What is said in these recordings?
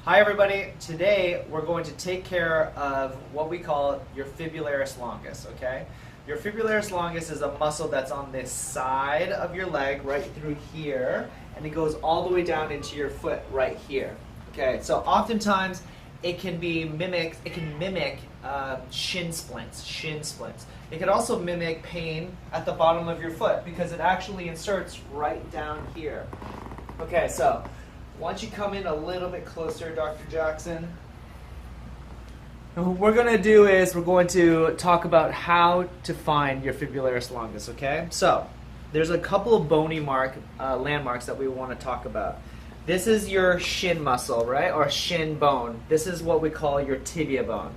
Hi everybody, today we're going to take care of what we call your fibularis longus, okay? Your fibularis longus is a muscle that's on this side of your leg right through here, and it goes all the way down into your foot right here, okay? So oftentimes it can mimic shin splints. It can also mimic pain at the bottom of your foot because it actually inserts right down here. Okay, so once you come in a little bit closer, Dr. Jackson, what we're going to do is we're going to talk about how to find your fibularis longus, okay? So there's a couple of bony landmarks that we want to talk about. This is your shin muscle, right, or shin bone. This is what we call your tibia bone.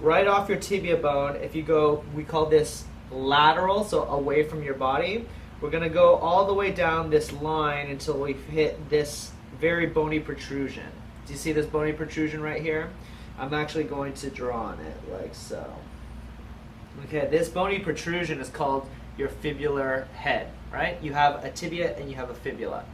Right off your tibia bone, if you go, we call this lateral, so away from your body. We're going to go all the way down this line until we hit this very bony protrusion. Do you see this bony protrusion right here? I'm actually going to draw on it like so. Okay, this bony protrusion is called your fibular head, right? You have a tibia and you have a fibula.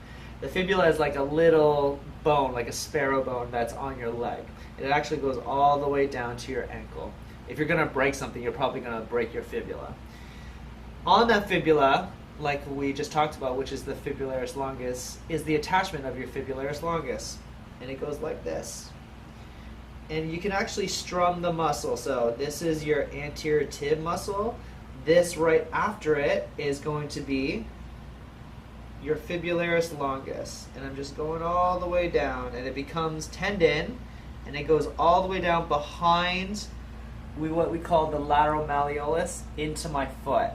The fibula is like a little bone, like a sparrow bone that's on your leg. And it actually goes all the way down to your ankle. If you're going to break something, you're probably going to break your fibula. On that fibula, like we just talked about, which is the fibularis longus, is the attachment of your fibularis longus. And it goes like this. And you can actually strum the muscle. So this is your anterior tib muscle. This right after it is going to be your fibularis longus. And I'm just going all the way down, and it becomes tendon, and it goes all the way down behind what we call the lateral malleolus into my foot.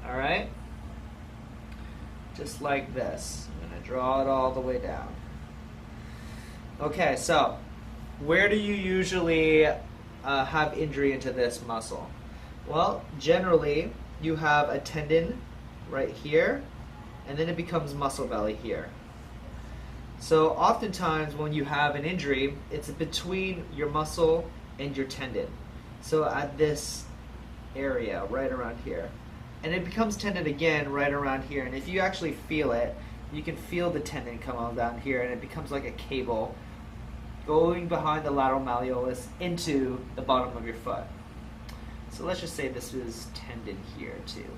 All right? Just like this. I'm going to draw it all the way down. Okay, so where do you usually have injury into this muscle? Well, generally you have a tendon right here, and then it becomes muscle belly here. So oftentimes when you have an injury, it's between your muscle and your tendon. So at this area right around here. And it becomes tendon again right around here. And if you actually feel it, you can feel the tendon come on down here, and it becomes like a cable going behind the lateral malleolus into the bottom of your foot. So let's just say this is tendon here too.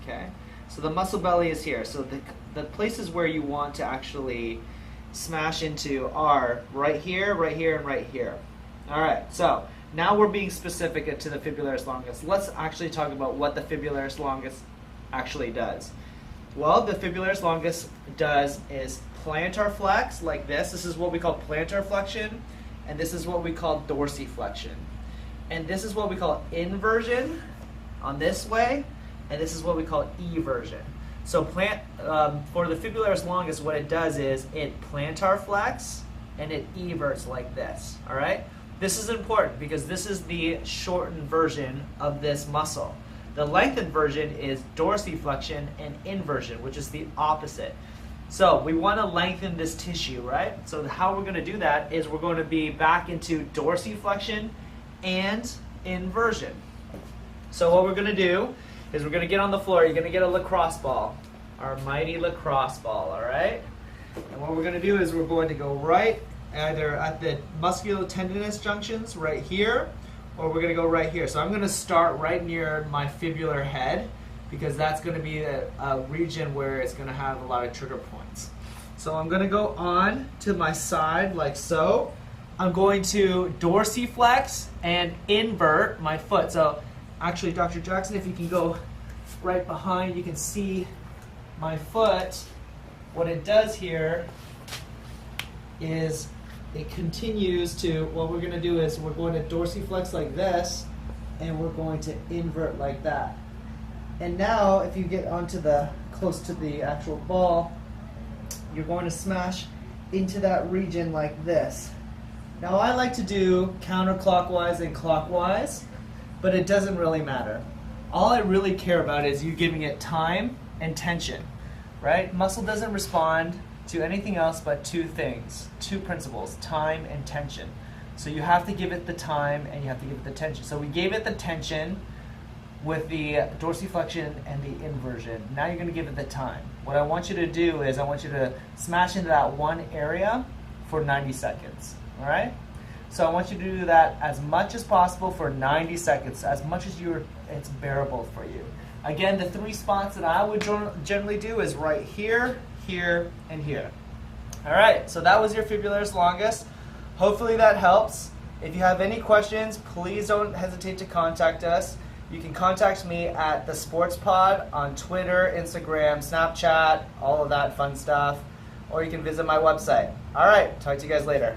Okay? So the muscle belly is here. So the places where you want to actually smash into are right here, and right here. All right, so now we're being specific to the fibularis longus. Let's actually talk about what the fibularis longus actually does. Well, the fibularis longus does is plantar flex like this. This is what we call plantar flexion, and this is what we call dorsiflexion. And this is what we call inversion on this way, and this is what we call eversion. So for the fibularis longus, what it does is it plantar flex and it everts like this, all right? This is important because this is the shortened version of this muscle. The lengthened version is dorsiflexion and inversion, which is the opposite. So we want to lengthen this tissue, right? So how we're going to do that is we're going to be back into dorsiflexion and inversion. So what we're going to do is we're going to get on the floor. You're going to get a lacrosse ball, our mighty lacrosse ball, all right? And what we're going to do is we're going to go right either at the musculotendinous junctions right here, or we're going to go right here. So I'm going to start right near my fibular head because that's going to be a region where it's going to have a lot of trigger points. So I'm going to go on to my side like so. I'm going to dorsiflex and invert my foot. So actually, Dr. Jackson, if you can go right behind, you can see my foot. What it does here is it continues to, what we're going to do is we're going to dorsiflex like this, and we're going to invert like that. And now if you get onto close to the actual ball, you're going to smash into that region like this. Now I like to do counterclockwise and clockwise, but it doesn't really matter. All I really care about is you giving it time and tension, right? Muscle doesn't respond to anything else but two things, two principles, time and tension. So you have to give it the time and you have to give it the tension. So we gave it the tension with the dorsiflexion and the inversion. Now you're going to give it the time. What I want you to do is I want you to smash into that one area for 90 seconds. All right? So I want you to do that as much as possible for 90 seconds, as much as it's bearable for you. Again, the 3 spots that I would generally do is right here, here, and here. All right, so that was your Fibularis Longus. Hopefully that helps. If you have any questions, please don't hesitate to contact us. You can contact me at the Sports Pod on Twitter, Instagram, Snapchat, all of that fun stuff. Or you can visit my website. All right, talk to you guys later.